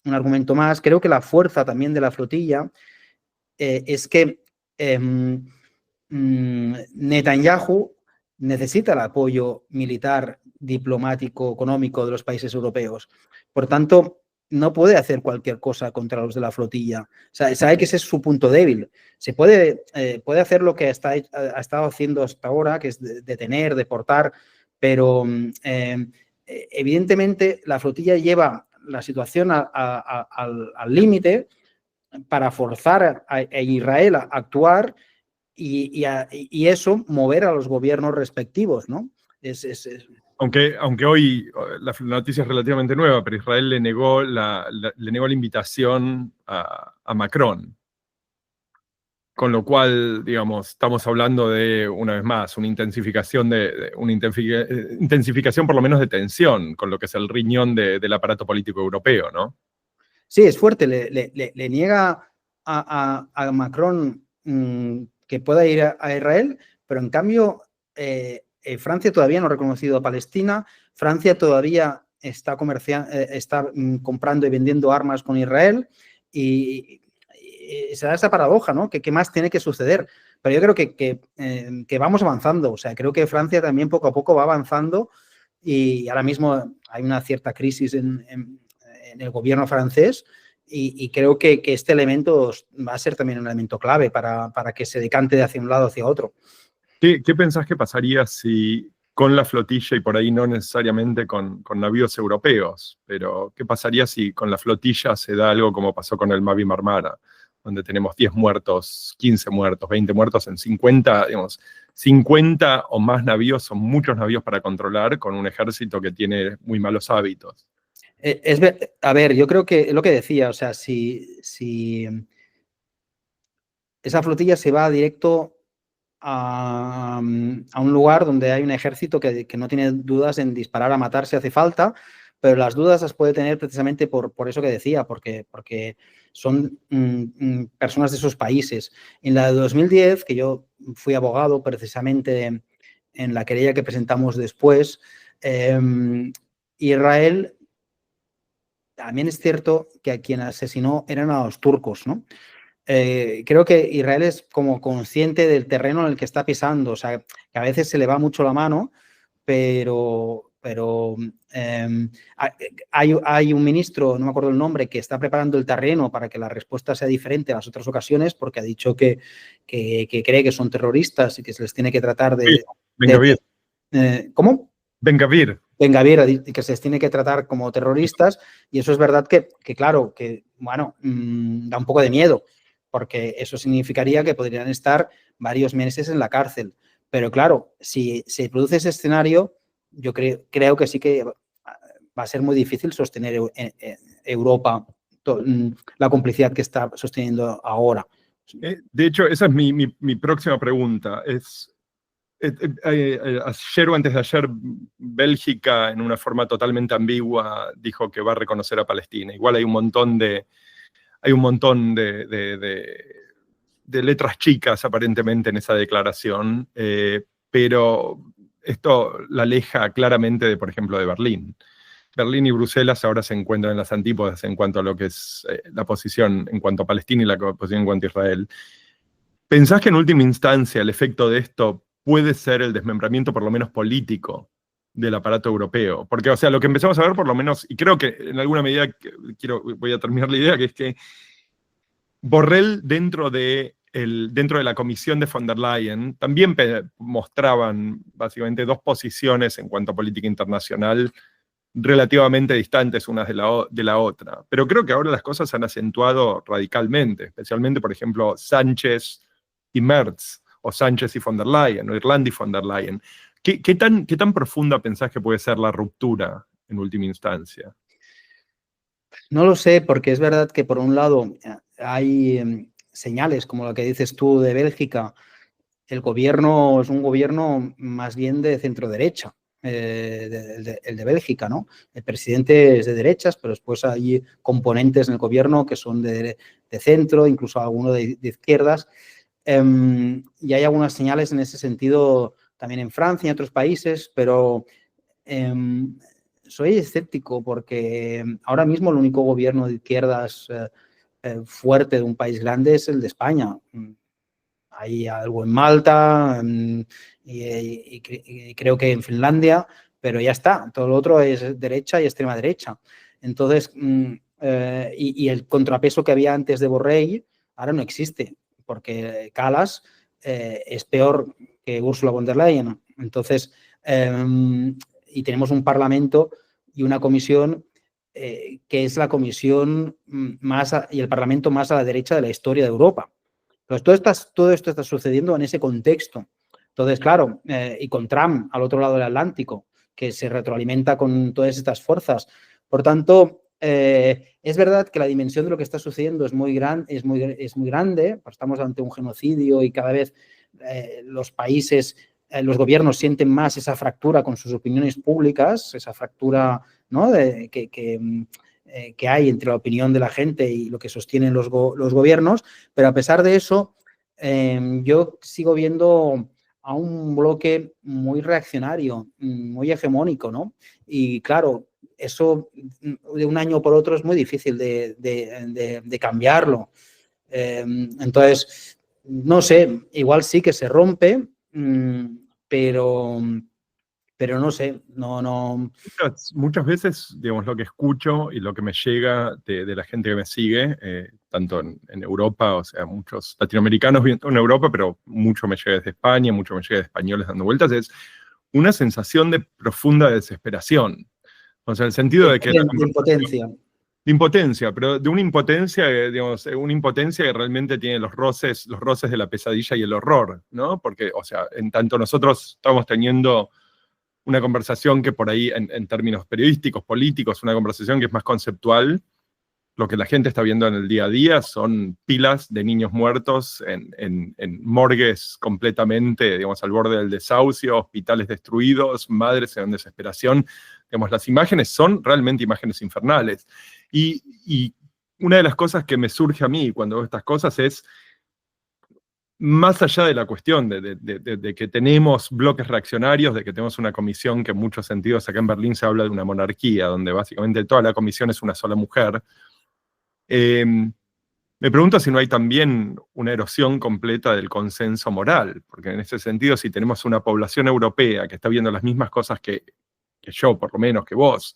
argumento más. Creo que la fuerza también de la flotilla es que Netanyahu necesita el apoyo militar, diplomático, económico de los países europeos. Por tanto, no puede hacer cualquier cosa contra los de la flotilla. O sea, sabe que ese es su punto débil. Se puede hacer lo que ha estado haciendo hasta ahora, que es detener, deportar, pero evidentemente la flotilla lleva la situación al límite para forzar a Israel a actuar y eso mover a los gobiernos respectivos, ¿no? Aunque hoy la noticia es relativamente nueva, pero Israel le negó la invitación a Macron. Con lo cual, digamos, estamos hablando de, una vez más, una intensificación intensificación por lo menos de tensión con lo que es el riñón del aparato político europeo, ¿no? Sí, es fuerte. Le niega a Macron que pueda ir a Israel, pero en cambio Francia todavía no ha reconocido a Palestina. Francia todavía está comprando y vendiendo armas con Israel y se da esa paradoja, ¿no? ¿Qué más tiene que suceder? Pero yo creo que vamos avanzando. O sea, creo que Francia también poco a poco va avanzando y ahora mismo hay una cierta crisis en el gobierno francés y creo que este elemento va a ser también un elemento clave para que se decante de hacia un lado hacia otro. ¿Qué pensás que pasaría si con la flotilla, y por ahí no necesariamente con navíos europeos, pero qué pasaría si con la flotilla se da algo como pasó con el Mavi Marmara, donde tenemos 10 muertos, 15 muertos, 20 muertos en 50, digamos, 50 o más navíos, son muchos navíos para controlar con un ejército que tiene muy malos hábitos? A ver, yo creo que es lo que decía, o sea, si esa flotilla se va directo a un lugar donde hay un ejército que no tiene dudas en disparar a matar si hace falta, pero las dudas las puede tener precisamente por eso que decía, porque son personas de esos países. En la de 2010, que yo fui abogado precisamente en la querella que presentamos después, Israel, también es cierto que a quien asesinó eran a los turcos, ¿no? Creo que Israel es como consciente del terreno en el que está pisando, o sea, que a veces se le va mucho la mano, pero hay un ministro, no me acuerdo el nombre, que está preparando el terreno para que la respuesta sea diferente a las otras ocasiones, porque ha dicho que cree que son terroristas y que se les tiene que tratar de... Ben Gvir. ¿Cómo? Ben Gvir. Gavir, que se les tiene que tratar como terroristas, y eso es verdad que claro, que bueno, da un poco de miedo, porque eso significaría que podrían estar varios meses en la cárcel. Pero claro, si se produce ese escenario, yo creo que sí que va a ser muy difícil sostener Europa la complicidad que está sosteniendo ahora. De hecho, esa es mi próxima pregunta. Ayer o antes de ayer, Bélgica, en una forma totalmente ambigua, dijo que va a reconocer a Palestina. Igual hay un montón de letras chicas, aparentemente, en esa declaración, pero esto la aleja claramente de, por ejemplo, de Berlín. Berlín y Bruselas ahora se encuentran en las antípodas en cuanto a lo que es la posición en cuanto a Palestina y la posición en cuanto a Israel. ¿Pensás que en última instancia el efecto de esto puede ser el desmembramiento, por lo menos político, del aparato europeo? Porque, o sea, lo que empezamos a ver, por lo menos, y creo que en alguna medida, voy a terminar la idea, que es que Borrell, dentro de la comisión de von der Leyen, también mostraban básicamente dos posiciones en cuanto a política internacional relativamente distantes unas de la otra. Pero creo que ahora las cosas se han acentuado radicalmente, especialmente, por ejemplo, Sánchez y Merz, o Sánchez y von der Leyen, o Irlanda y von der Leyen. ¿Qué tan profunda pensás que puede ser la ruptura en última instancia? No lo sé, porque es verdad que por un lado hay señales, como la que dices tú de Bélgica. El gobierno es un gobierno más bien de centro-derecha, el de Bélgica, ¿no? El presidente es de derechas, pero después hay componentes en el gobierno que son de centro, incluso algunos de izquierdas. Y hay algunas señales en ese sentido también en Francia y en otros países, pero soy escéptico porque ahora mismo el único gobierno de izquierdas fuerte de un país grande es el de España. Hay algo en Malta y creo que en Finlandia, pero ya está. Todo lo otro es derecha y extrema derecha. Entonces, y el contrapeso que había antes de Borrell ahora no existe, porque Kallas es peor que Ursula von der Leyen. Entonces, y tenemos un parlamento y una comisión que es la comisión y el parlamento más a la derecha de la historia de Europa. Entonces, todo esto está sucediendo en ese contexto. Entonces, claro, y con Trump al otro lado del Atlántico, que se retroalimenta con todas estas fuerzas. Por tanto, es verdad que la dimensión de lo que está sucediendo es muy grande. Estamos ante un genocidio y cada vez los países, los gobiernos sienten más esa fractura con sus opiniones públicas, esa fractura, ¿no? Que hay entre la opinión de la gente y lo que sostienen los gobiernos, pero a pesar de eso, yo sigo viendo a un bloque muy reaccionario, muy hegemónico, ¿no? Y claro, eso de un año por otro es muy difícil de cambiarlo. Entonces, no sé, igual sí que se rompe, pero no sé, no. Muchas veces, digamos, lo que escucho y lo que me llega de la gente que me sigue, tanto en Europa, o sea, muchos latinoamericanos viviendo en Europa, pero mucho me llega desde España, mucho me llega de españoles dando vueltas, es una sensación de profunda desesperación. O sea, en el sentido de que... De impotencia. De impotencia, pero de una impotencia, digamos, una impotencia que realmente tiene los roces de la pesadilla y el horror, ¿no? Porque, o sea, en tanto nosotros estamos teniendo una conversación que por ahí, en términos periodísticos, políticos, una conversación que es más conceptual, lo que la gente está viendo en el día a día son pilas de niños muertos en morgues completamente, digamos, al borde del desahucio, hospitales destruidos, madres en desesperación. Digamos, las imágenes son realmente imágenes infernales. Y una de las cosas que me surge a mí cuando veo estas cosas es, más allá de la cuestión de que tenemos bloques reaccionarios, de que tenemos una comisión que en muchos sentidos acá en Berlín se habla de una monarquía, donde básicamente toda la comisión es una sola mujer, me pregunto si no hay también una erosión completa del consenso moral, porque en ese sentido, si tenemos una población europea que está viendo las mismas cosas que yo, por lo menos, que vos,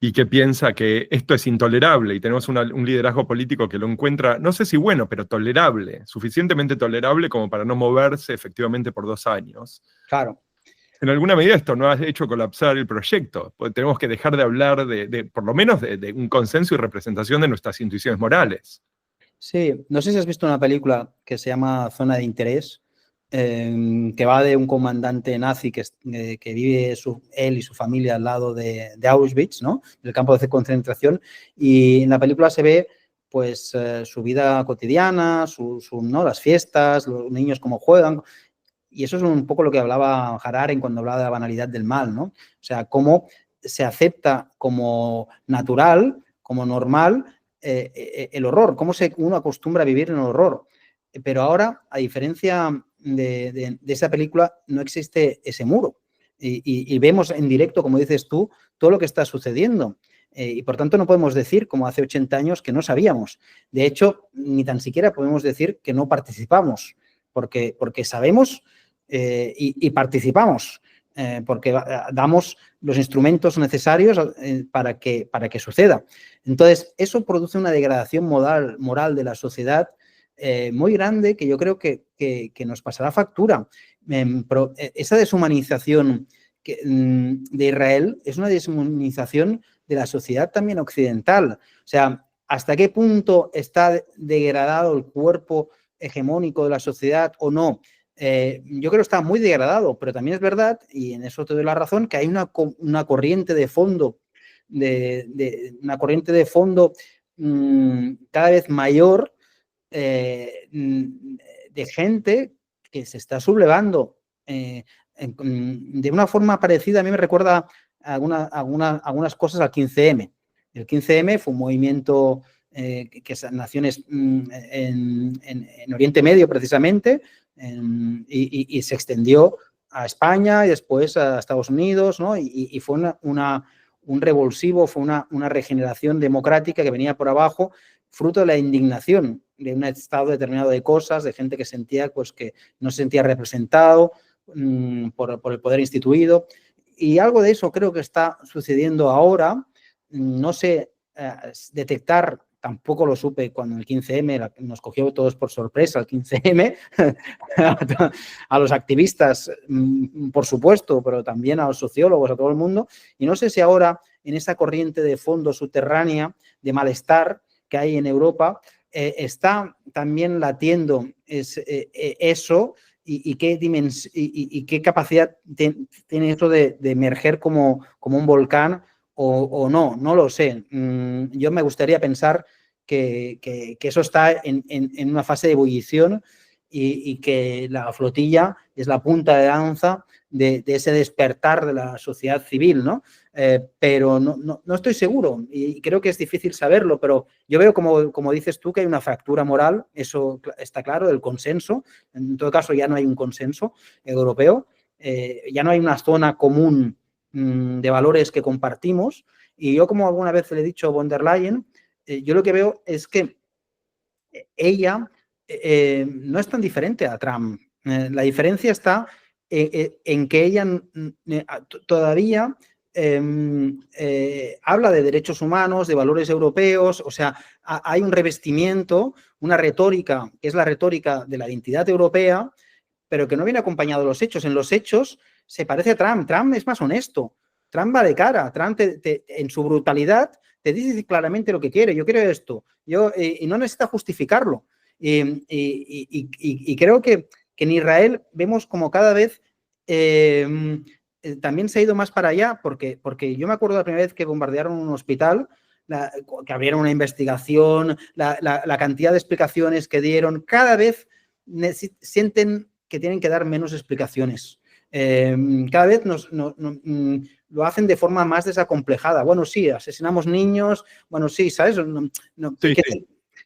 y que piensa que esto es intolerable, y tenemos un liderazgo político que lo encuentra, no sé si bueno, pero tolerable, suficientemente tolerable como para no moverse efectivamente por 2 años. Claro. En alguna medida esto no ha hecho colapsar el proyecto, porque tenemos que dejar de hablar por lo menos de un consenso y representación de nuestras intuiciones morales. Sí, no sé si has visto una película que se llama Zona de Interés, que va de un comandante nazi que vive él y su familia al lado de Auschwitz, ¿no? Del campo de concentración, y en la película se ve pues su vida cotidiana, ¿no? Las fiestas, los niños cómo juegan, y eso es un poco lo que hablaba Harari cuando hablaba de la banalidad del mal, ¿no? O sea, cómo se acepta como natural, como normal, el horror, cómo uno acostumbra a vivir en el horror. Pero ahora, a diferencia de esa película, no existe ese muro. Y vemos en directo, como dices tú, todo lo que está sucediendo. Y por tanto no podemos decir, como hace 80 años, que no sabíamos. De hecho, ni tan siquiera podemos decir que no participamos, porque sabemos y participamos, porque damos los instrumentos necesarios para que suceda. Entonces, eso produce una degradación moral de la sociedad muy grande que yo creo que nos pasará factura. Pero esa deshumanización de Israel es una deshumanización de la sociedad también occidental. O sea, ¿hasta qué punto está degradado el cuerpo hegemónico de la sociedad o no? Yo creo que está muy degradado, pero también es verdad, y en eso te doy la razón, que hay una corriente de fondo, una corriente de fondo cada vez mayor de gente que se está sublevando de una forma parecida. A mí me recuerda algunas cosas al 15M. El 15M fue un movimiento que nació en Oriente Medio precisamente, y se extendió a España y después a Estados Unidos, ¿no? Y fue un revulsivo, fue una regeneración democrática que venía por abajo, fruto de la indignación de un estado determinado de cosas, de gente que sentía pues, que no se sentía representado por el poder instituido. Y algo de eso creo que está sucediendo ahora. No sé detectar, tampoco lo supe cuando el 15M nos cogió todos por sorpresa, el 15M, a los activistas, por supuesto, pero también a los sociólogos, a todo el mundo. Y no sé si ahora, en esa corriente de fondo subterránea de malestar que hay en Europa, está también latiendo eso y qué capacidad tiene eso de emerger como un volcán o no lo sé. Yo me gustaría pensar que eso está en una fase de ebullición y que la flotilla es la punta de lanza de ese despertar de la sociedad civil, ¿no? Pero no estoy seguro y creo que es difícil saberlo, pero yo veo, como dices tú, que hay una fractura moral, eso está claro, del consenso. En todo caso, ya no hay un consenso europeo, ya no hay una zona común de valores que compartimos. Y yo, como alguna vez le he dicho a von der Leyen, yo lo que veo es que ella no es tan diferente a Trump. La diferencia está en que ella todavía habla de derechos humanos, de valores europeos. O sea, hay un revestimiento, una retórica, que es la retórica de la identidad europea, pero que no viene acompañado de los hechos. En los hechos se parece a Trump. Trump es más honesto. Trump va de cara. Trump en su brutalidad te dice claramente lo que quiere. Yo quiero esto. Y no necesita justificarlo. Y creo que en Israel vemos como cada vez también se ha ido más para allá, porque yo me acuerdo la primera vez que bombardearon un hospital, que abrieron una investigación, la cantidad de explicaciones que dieron, cada vez sienten que tienen que dar menos explicaciones. Cada vez lo hacen de forma más desacomplejada. Bueno, sí, asesinamos niños, bueno, sí, ¿sabes?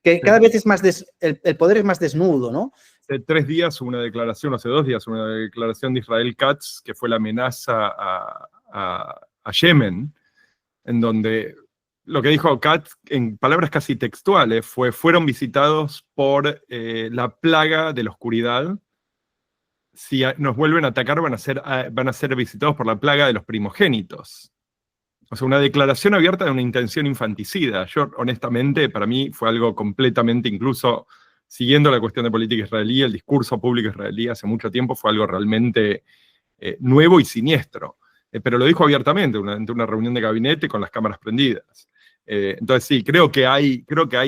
Que cada vez es más el poder es más desnudo, ¿no? Hace 3 días hubo una declaración, hace 2 días, una declaración de Israel Katz, que fue la amenaza a Yemen, en donde lo que dijo Katz, en palabras casi textuales, fueron visitados por la plaga de la oscuridad. Si nos vuelven a atacar, van a ser visitados por la plaga de los primogénitos. O sea, una declaración abierta de una intención infanticida. Yo, honestamente, para mí fue algo completamente, incluso siguiendo la cuestión de política israelí, el discurso público israelí hace mucho tiempo fue algo realmente nuevo y siniestro. Pero lo dijo abiertamente durante una reunión de gabinete con las cámaras prendidas. Entonces sí, creo que hay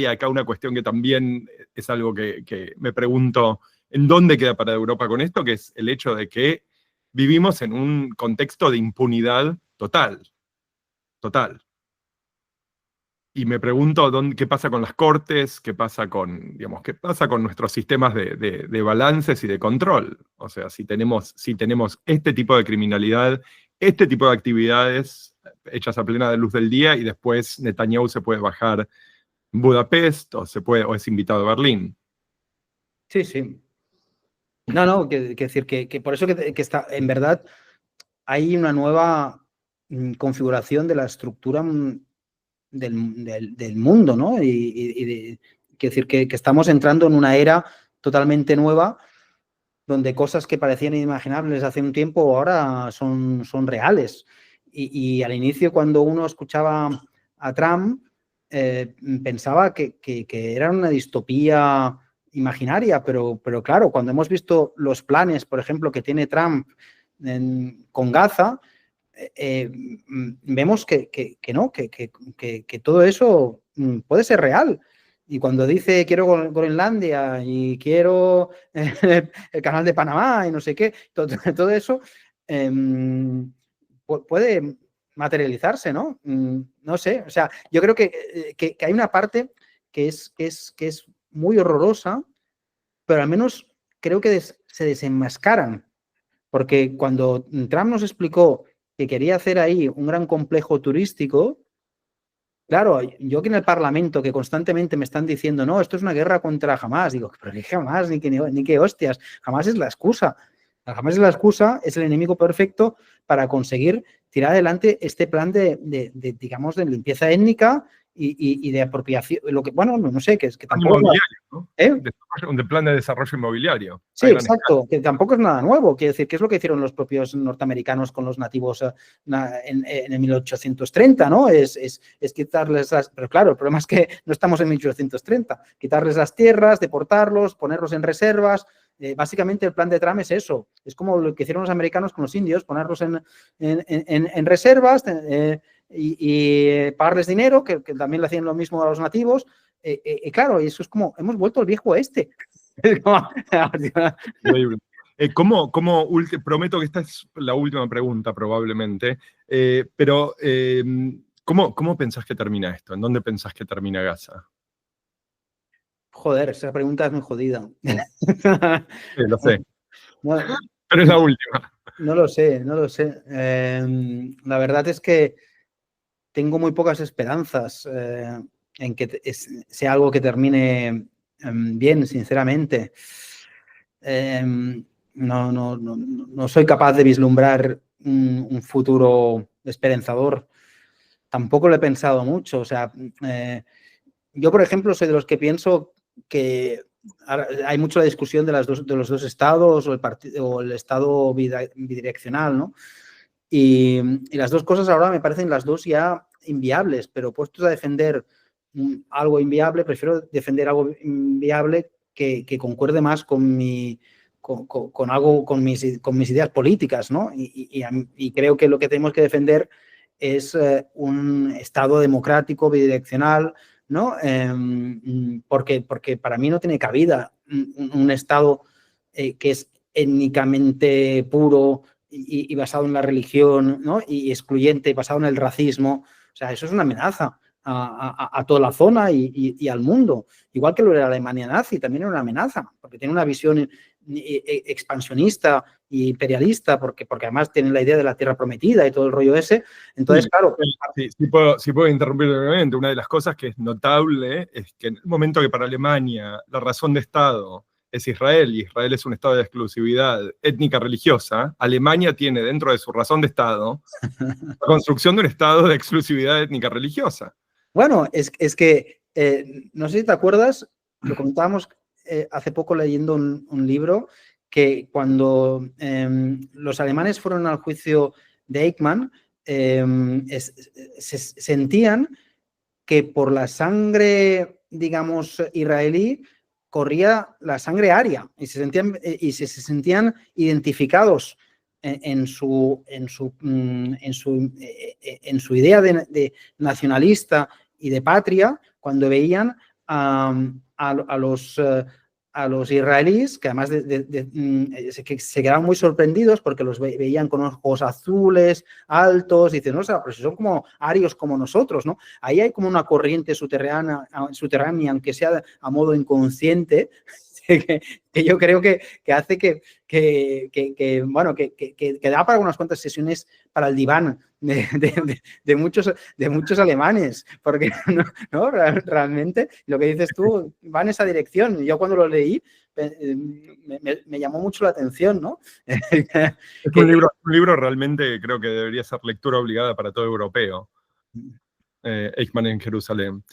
acá una cuestión que también es algo que me pregunto en dónde queda para Europa con esto, que es el hecho de que vivimos en un contexto de impunidad total. Y me pregunto qué pasa con las cortes, qué pasa con nuestros sistemas de balances y de control. O sea, si tenemos este tipo de criminalidad, este tipo de actividades hechas a plena luz del día, y después Netanyahu se puede bajar en Budapest o es invitado a Berlín. Sí, sí. No, que decir que por eso que está, en verdad, hay una nueva configuración de la estructura del mundo, ¿no? Quiero decir que estamos entrando en una era totalmente nueva, donde cosas que parecían inimaginables hace un tiempo ahora son reales. Y al inicio, cuando uno escuchaba a Trump, pensaba que era una distopía imaginaria, pero claro, cuando hemos visto los planes, por ejemplo, que tiene Trump con Gaza, vemos que no, que todo eso puede ser real. Y cuando dice quiero Groenlandia y quiero el canal de Panamá y no sé qué, todo eso puede materializarse, ¿no? No sé, o sea, yo creo que hay una parte que es muy horrorosa, pero al menos creo que se desenmascaran, porque cuando Trump nos explicó que quería hacer ahí un gran complejo turístico, claro, yo que en el Parlamento que constantemente me están diciendo, no, esto es una guerra contra Hamás, digo, pero ni Hamás, ni qué hostias, Hamás es la excusa. Hamás es la excusa, es el enemigo perfecto para conseguir tirar adelante este plan digamos, de limpieza étnica y de apropiación, lo que, bueno, no sé, que tampoco... ¿No? Un plan de desarrollo inmobiliario. Sí, exacto, que tampoco es nada nuevo. Quiero decir, ¿qué es lo que hicieron los propios norteamericanos con los nativos en el 1830, ¿no? Es quitarles las... Pero claro, el problema es que no estamos en 1830. Quitarles las tierras, deportarlos, ponerlos en reservas. Básicamente el plan de Trump es eso. Es como lo que hicieron los americanos con los indios, ponerlos en reservas y pagarles dinero, que también le hacían lo mismo a los nativos. Claro, y eso es como, hemos vuelto al viejo oeste. Prometo que esta es la última pregunta probablemente, pero ¿cómo pensás que termina esto? ¿En dónde pensás que termina Gaza? Joder, esa pregunta es muy jodida. Sí, lo sé. No, pero es la última. No lo sé. La verdad es que tengo muy pocas esperanzas en que sea algo que termine bien, sinceramente. No soy capaz de vislumbrar un futuro esperanzador. Tampoco lo he pensado mucho. O sea, yo, por ejemplo, soy de los que pienso que hay mucho la discusión de los dos estados o el estado bidireccional, ¿no? Y las dos cosas ahora me parecen las dos ya inviables, pero puestos a defender algo inviable, prefiero defender algo inviable que concuerde más con mis ideas políticas, ¿no? Y creo que lo que tenemos que defender es un Estado democrático, bidireccional, ¿no? Porque para mí no tiene cabida un Estado que es étnicamente puro y basado en la religión, ¿no? Y excluyente, basado en el racismo. O sea, eso es una amenaza a toda la zona y al mundo. Igual que lo era la Alemania nazi, también era una amenaza, porque tiene una visión expansionista e imperialista, porque además tienen la idea de la tierra prometida y todo el rollo ese. Entonces, sí, claro... Si puedo interrumpir brevemente, una de las cosas que es notable es que en el momento que para Alemania la razón de Estado es Israel, y Israel es un estado de exclusividad étnica religiosa, Alemania tiene dentro de su razón de Estado la construcción de un estado de exclusividad étnica religiosa. Bueno, es que, no sé si te acuerdas, lo comentábamos hace poco leyendo un libro, que cuando los alemanes fueron al juicio de Eichmann, sentían que por la sangre, digamos, israelí, corría la sangre aria y se sentían identificados en su idea de nacionalista y de patria cuando veían a los israelíes, que además que se quedaban muy sorprendidos porque los veían con ojos azules, altos, y dicen, no, o sea, pero si son como arios como nosotros, ¿no? Ahí hay como una corriente subterránea, aunque sea a modo inconsciente, que yo creo que hace bueno, que da para unas cuantas sesiones para el diván de muchos alemanes, porque no, realmente lo que dices tú va en esa dirección. Yo cuando lo leí me llamó mucho la atención, ¿no? Es un libro realmente creo que debería ser lectura obligada para todo europeo. Eichmann en Jerusalén.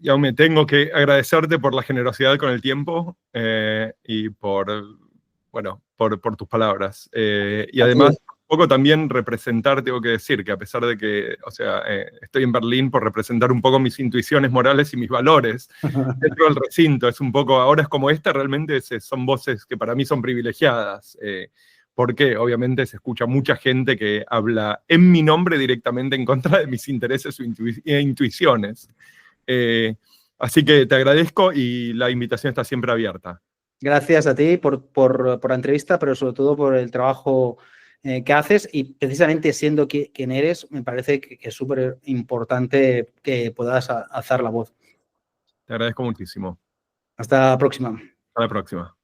Jaume, tengo que agradecerte por la generosidad con el tiempo y por tus palabras. Y además, un poco también representar, tengo que decir, que a pesar de que, o sea, estoy en Berlín por representar un poco mis intuiciones morales y mis valores dentro del recinto. Es un poco, ahora es como esta, realmente son voces que para mí son privilegiadas. Porque obviamente se escucha mucha gente que habla en mi nombre directamente en contra de mis intereses e intuiciones. Así que te agradezco y la invitación está siempre abierta. Gracias a ti por la entrevista, pero sobre todo por el trabajo que haces, y precisamente siendo quien eres, me parece que es súper importante que puedas alzar la voz. Te agradezco muchísimo. Hasta la próxima. Hasta la próxima.